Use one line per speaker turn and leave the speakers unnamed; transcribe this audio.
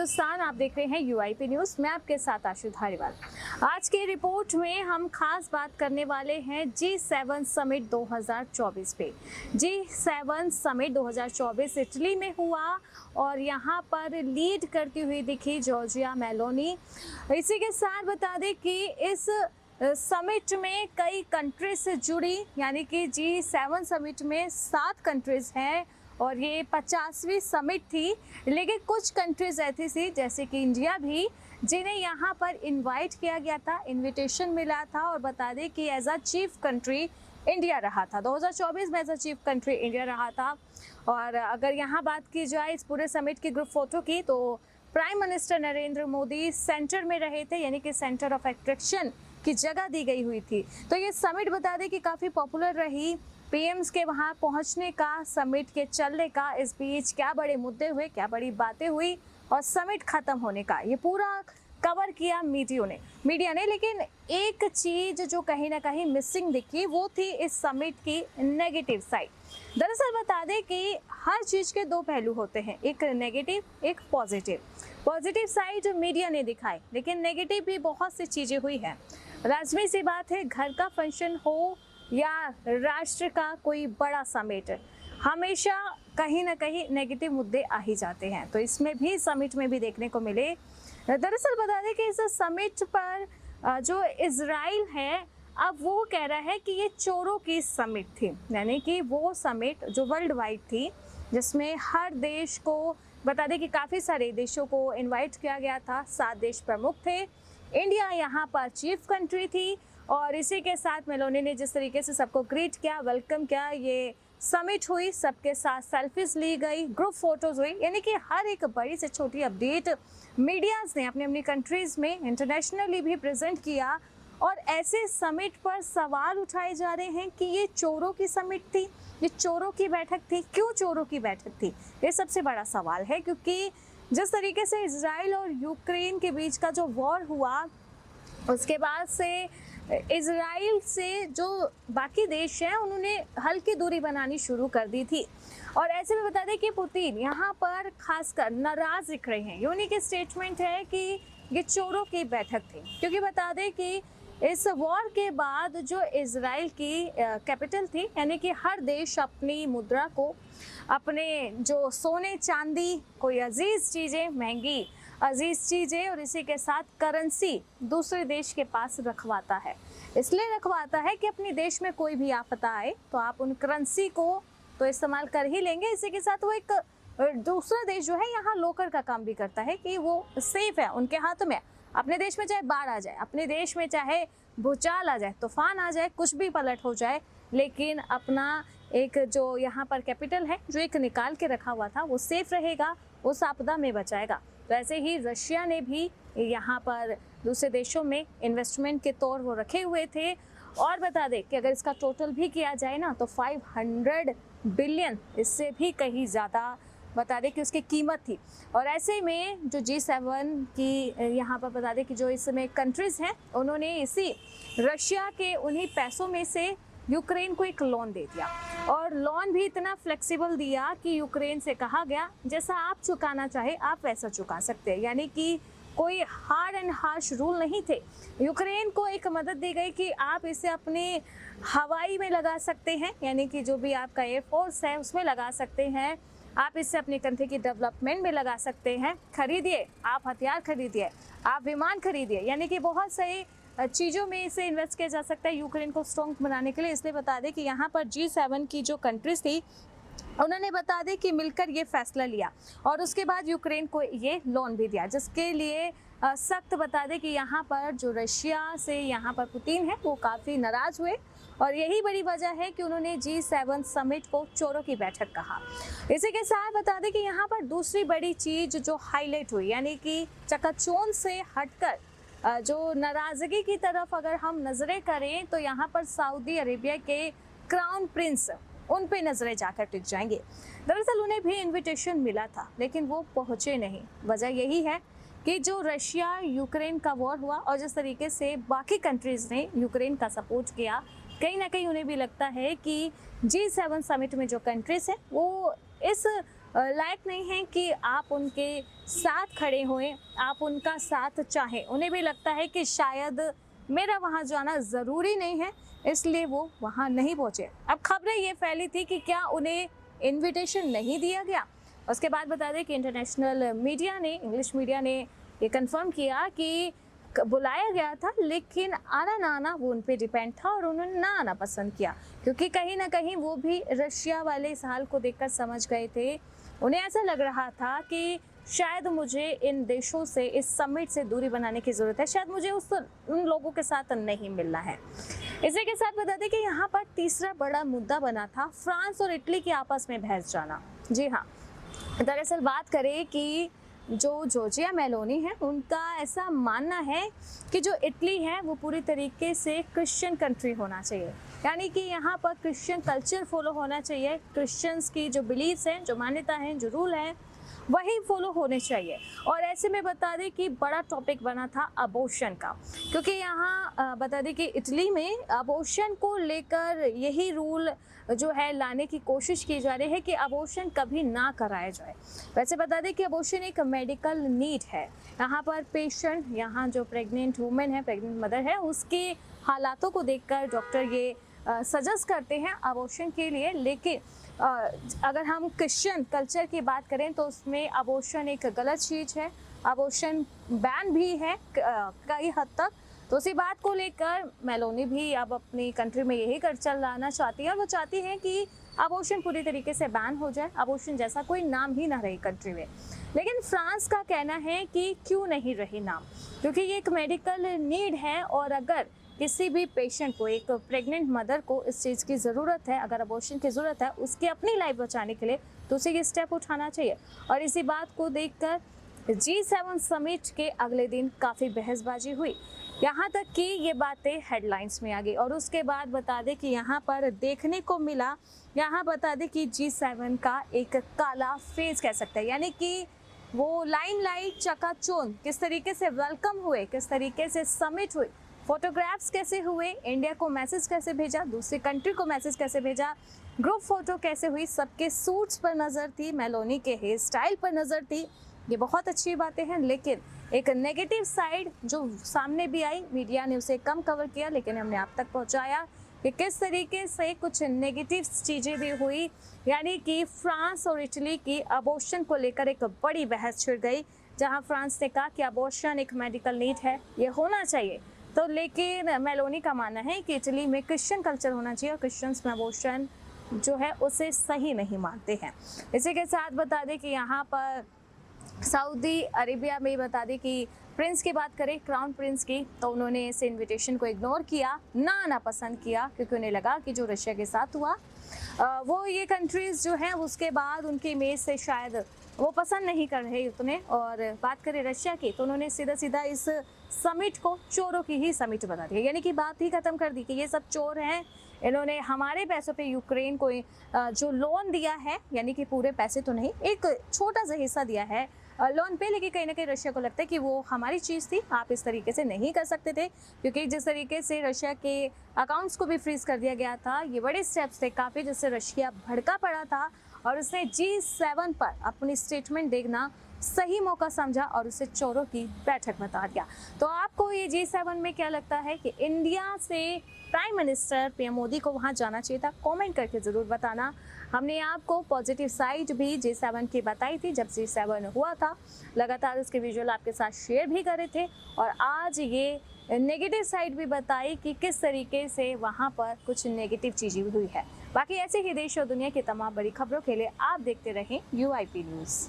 हिंदुस्तान, आप देख रहे हैं यूआईपी न्यूज़। मैं आपके साथ आशु धारीवाल। आज के रिपोर्ट में हम खास बात करने वाले हैं G7 समिट 2024 पे। G7 समिट 2024 इटली में हुआ और यहाँ पर लीड करती हुई दिखी जॉर्जिया मेलोनी। इसी के साथ बता दें कि इस समिट में कई कंट्रीज से जुड़ी, यानी कि G7 समिट में 7 कंट्रीज हैं और ये 50वीं समिट थी। लेकिन कुछ कंट्रीज ऐसी थी जैसे कि इंडिया भी, जिन्हें यहाँ पर इनवाइट किया गया था, इनविटेशन मिला था। और बता दें कि as a chief country India रहा था 2024 में, as a chief country India रहा था। और अगर यहाँ बात की जाए इस पूरे समिट की ग्रुप फोटो की, तो prime minister Narendra Modi centre में रहे थे, यानी कि सेंटर ऑफ अट्रैक्शन की जगह दी गई हुई थी। तो ये समिट बता दें कि काफ़ी पॉपुलर रही। पीएम्स के वहां पहुंचने का, समिट के चलने का, इस बीच क्या बड़े मुद्दे हुए, क्या बड़ी बातें हुई और समिट खत्म होने का, ये पूरा कवर किया मीडिया ने। लेकिन एक चीज जो कहीं ना कहीं मिसिंग दिखी, वो थी इस समिट की नेगेटिव साइड। दरअसल बता दें कि हर चीज के दो पहलू होते हैं, एक नेगेटिव, एक पॉजिटिव। पॉजिटिव साइड मीडिया ने दिखाई, लेकिन नेगेटिव भी बहुत सी चीजें हुई है। लाजमी सी बात है, घर का फंक्शन हो या राष्ट्र का कोई बड़ा समिट, हमेशा कहीं ना कहीं नेगेटिव मुद्दे आ ही जाते हैं। तो इसमें भी, समिट में भी देखने को मिले। दरअसल बता दें कि इस समिट पर जो इजराइल है, अब वो कह रहा है कि ये चोरों की समिट थी, यानी कि वो समिट जो वर्ल्ड वाइड थी, जिसमें हर देश को, बता दें कि काफ़ी सारे देशों को इन्वाइट किया गया था। 7 देश प्रमुख थे, इंडिया यहाँ पर चीफ कंट्री थी। और इसी के साथ मेलोनी ने जिस तरीके से सबको ग्रीट किया, वेलकम किया, ये समिट हुई, सबके साथ सेल्फीज ली गई, ग्रुप फोटोज हुई, यानी कि हर एक बड़ी से छोटी अपडेट मीडियाज ने अपनी अपनी कंट्रीज में इंटरनेशनली भी प्रेजेंट किया। और ऐसे समिट पर सवाल उठाए जा रहे हैं कि ये चोरों की समिट थी, ये चोरों की बैठक थी। क्यों चोरों की बैठक थी, ये सबसे बड़ा सवाल है। क्योंकि जिस तरीके से इजराइल और यूक्रेन के बीच का जो वॉर हुआ, उसके बाद से इजराइल से जो बाकी देश हैं, उन्होंने हल्की दूरी बनानी शुरू कर दी थी। और ऐसे में बता दें कि पुतिन यहाँ पर खासकर नाराज दिख रहे हैं। यूनिक स्टेटमेंट है कि ये चोरों की बैठक थी, क्योंकि बता दें कि इस वॉर के बाद जो इजराइल की कैपिटल थी, यानी कि हर देश अपनी मुद्रा को, अपने जो सोने चांदी, कोई अजीज चीज़ें, महंगी अजीज चीज़ें, और इसी के साथ करेंसी दूसरे देश के पास रखवाता है। इसलिए रखवाता है कि अपने देश में कोई भी आफत आए तो आप उन करेंसी को तो इस्तेमाल कर ही लेंगे। इसी के साथ वो एक दूसरा देश जो है यहाँ लोकर का काम भी करता है कि वो सेफ है, उनके हाथ में। अपने देश में चाहे बाढ़ आ जाए, अपने देश में चाहे भूचाल आ जाए, तूफान आ जाए, कुछ भी पलट हो जाए, लेकिन अपना एक जो यहाँ पर कैपिटल है, जो एक निकाल के रखा हुआ था, वो सेफ रहेगा, उस आपदा में बचाएगा। तो ऐसे ही रशिया ने भी यहाँ पर दूसरे देशों में इन्वेस्टमेंट के तौर वो रखे हुए थे। और बता दें कि अगर इसका टोटल भी किया जाए ना, तो 500 बिलियन, इससे भी कहीं ज़्यादा बता दें कि उसकी कीमत थी। और ऐसे में जो G7 की यहाँ पर बता दें कि जो इसमें कंट्रीज़ हैं, उन्होंने इसी रशिया के उन्हीं पैसों में से यूक्रेन को एक लोन दे दिया। और लोन भी इतना फ्लेक्सिबल दिया कि यूक्रेन से कहा गया, जैसा आप चुकाना चाहे आप वैसा चुका सकते हैं, यानी कि कोई हार्ड एंड हार्श रूल नहीं थे। यूक्रेन को एक मदद दी गई कि आप इसे अपने हवाई में लगा सकते हैं, यानी कि जो भी आपका एयरफोर्स है उसमें लगा सकते हैं, आप इससे अपनी कंट्री की डेवलपमेंट में लगा सकते हैं। खरीदिए, आप हथियार खरीदिए, आप विमान खरीदिए, यानी कि बहुत सही चीज़ों में इसे इन्वेस्ट किया जा सकता है यूक्रेन को स्ट्रॉन्ग बनाने के लिए। इसलिए बता दें कि यहाँ पर G7 की जो कंट्रीज थी, उन्होंने बता दें कि मिलकर ये फैसला लिया और उसके बाद यूक्रेन को ये लोन भी दिया, जिसके लिए सख्त बता दें कि यहाँ पर जो रशिया से यहाँ पर पुतिन है, वो काफ़ी नाराज़ हुए। और यही बड़ी वजह है कि उन्होंने G7 समिट को चोरों की बैठक कहा। इसी के साथ बता दें कि यहाँ पर दूसरी बड़ी चीज़ जो हाईलाइट हुई, यानी कि चकाचौंध से हटकर जो नाराज़गी की तरफ अगर हम नज़रें करें, तो यहाँ पर सऊदी अरेबिया के क्राउन प्रिंस, उन पे नज़रें जाकर टिक जाएंगे। दरअसल उन्हें भी इनविटेशन मिला था, लेकिन वो पहुँचे नहीं। वजह यही है कि जो रशिया यूक्रेन का वॉर हुआ और जिस तरीके से बाकी कंट्रीज़ ने यूक्रेन का सपोर्ट किया, कहीं ना कहीं उन्हें भी लगता है कि G7 समिट में जो कंट्रीज़ हैं, वो इस लायक नहीं हैं कि आप उनके साथ खड़े हुए, आप उनका साथ चाहें। उन्हें भी लगता है कि शायद मेरा वहाँ जाना ज़रूरी नहीं है, इसलिए वो वहाँ नहीं पहुँचे। अब खबरें ये फैली थी कि क्या उन्हें इनविटेशन नहीं दिया गया। उसके बाद बता दें कि इंटरनेशनल मीडिया ने, इंग्लिश मीडिया ने ये कंफर्म किया कि बुलाया गया था, लेकिन आना ना आना वो उन पे डिपेंड था और उन्होंने ना आना पसंद किया, क्योंकि कहीं ना कहीं वो भी रशिया वाले इस हाल को देखकर समझ गए थे। उन्हें ऐसा लग रहा था कि शायद मुझे इन देशों से, इस समिट से दूरी बनाने की ज़रूरत है, शायद मुझे उन लोगों के साथ नहीं मिलना है। इसी के साथ बता दें कि यहाँ पर तीसरा बड़ा मुद्दा बना था फ्रांस और इटली की आपस में बहस जाना। जी हाँ, दरअसल बात करें कि जो जॉर्जिया मेलोनी है, उनका ऐसा मानना है कि जो इटली है वो पूरी तरीके से क्रिश्चियन कंट्री होना चाहिए, यानी कि यहाँ पर क्रिश्चियन कल्चर फॉलो होना चाहिए। क्रिश्चियंस की जो बिलीव्स हैं, जो मान्यता हैं, जो रूल हैं, वही फॉलो होने चाहिए। और ऐसे में बता दें कि बड़ा टॉपिक बना था अबॉर्शन का, क्योंकि यहाँ बता दें कि इटली में अबॉर्शन को लेकर यही रूल जो है लाने की कोशिश की जा रही है कि अबॉर्शन कभी ना कराया जाए। वैसे बता दें कि अबॉर्शन एक मेडिकल नीड है। यहाँ पर पेशेंट, यहाँ जो प्रेग्नेंट वुमेन है, प्रेग्नेंट मदर है, उसके हालातों को देखकर डॉक्टर ये सजेस्ट करते हैं अबॉर्शन के लिए। लेकिन अगर हम क्रिश्चियन कल्चर की बात करें तो उसमें अबॉर्शन एक गलत चीज़ है, अबॉर्शन बैन भी है कई हद तक। तो उसी बात को लेकर मेलोनी भी अब अपनी कंट्री में यही कल्चर लाना चाहती है और वो चाहती है कि अबॉर्शन पूरी तरीके से बैन हो जाए, अबॉर्शन जैसा कोई नाम ही ना रहे कंट्री में। लेकिन फ्रांस का कहना है कि क्यों नहीं रही नाम, क्योंकि ये एक मेडिकल नीड है और अगर किसी भी पेशेंट को, एक प्रेग्नेंट मदर को इस चीज़ की ज़रूरत है, अगर अबॉर्शन की ज़रूरत है उसकी अपनी लाइफ बचाने के लिए, तो उसे ये स्टेप उठाना चाहिए। और इसी बात को देखकर G7 समिट के अगले दिन काफ़ी बहसबाजी हुई, यहाँ तक कि ये बातें हेडलाइंस में आ गई। और उसके बाद बता दें कि यहाँ पर देखने को मिला, यहाँ बता दें कि G7 का एक काला फेज कह सकते हैं, यानी कि वो लाइमलाइट, चकाचौंध किस तरीके से वेलकम हुए, किस तरीके से समिट हुई, फोटोग्राफ्स कैसे हुए, इंडिया को मैसेज कैसे भेजा, दूसरी कंट्री को मैसेज कैसे भेजा, ग्रुप फोटो कैसे हुई, सबके सूट्स पर नज़र थी, मेलोनी के हेयर स्टाइल पर नज़र थी। ये बहुत अच्छी बातें हैं, लेकिन एक नेगेटिव साइड जो सामने भी आई, मीडिया ने उसे कम कवर किया, लेकिन हमने आप तक पहुंचाया कि किस तरीके से कुछ नेगेटिव चीज़ें भी हुई। यानी कि फ्रांस और इटली की अबॉर्शन को लेकर एक बड़ी बहस छिड़ गई, जहां फ्रांस ने कहा कि अबॉर्शन एक मेडिकल नीड है, ये होना चाहिए। तो लेकिन मेलोनी का मानना है कि इटली में क्रिश्चियन कल्चर होना चाहिए और क्रिश्चियंस में अबॉर्शन जो है उसे सही नहीं मानते हैं। इसी के साथ बता दें कि यहाँ पर सऊदी अरेबिया में बता दें कि प्रिंस की बात करें, क्राउन प्रिंस की, तो उन्होंने इस इनविटेशन को इग्नोर किया, ना आना पसंद किया, क्योंकि उन्हें लगा कि जो रशिया के साथ हुआ वो ये कंट्रीज़ जो हैं उसके बाद उनकी इमेज से शायद वो पसंद नहीं कर रहे उतने। और बात करें रशिया की, तो उन्होंने सीधा सीधा इस समिट को चोरों की ही समिट बता दिया, यानी कि बात ही खत्म कर दी कि ये सब चोर हैं, इन्होंने हमारे पैसों पे यूक्रेन को जो लोन दिया है, यानी कि पूरे पैसे तो नहीं, एक छोटा सा हिस्सा दिया है लोन पे, लेकिन कहीं ना कहीं रशिया को लगता है कि वो हमारी चीज़ थी, आप इस तरीके से नहीं कर सकते थे, क्योंकि जिस तरीके से रशिया के अकाउंट्स को भी फ्रीज कर दिया गया था, ये बड़े स्टेप्स थे काफ़ी, जिससे रशिया भड़का पड़ा था और उसने G7 पर अपनी स्टेटमेंट देना सही मौका समझा और उसे चोरों की बैठक बता दिया। तो आपको ये G7 में क्या लगता है कि इंडिया से प्राइम मिनिस्टर पीएम मोदी को वहां जाना चाहिए था? कमेंट करके ज़रूर बताना। हमने आपको पॉजिटिव साइड भी G7 की बताई थी जब G7 हुआ था, लगातार उसके विजुअल आपके साथ शेयर भी कर रहे थे, और आज ये नेगेटिव साइड भी बताई कि किस तरीके से वहाँ पर कुछ नेगेटिव चीज़ें हुई है। बाकी ऐसे ही देश और दुनिया की तमाम बड़ी खबरों के लिए आप देखते रहें UIP न्यूज़।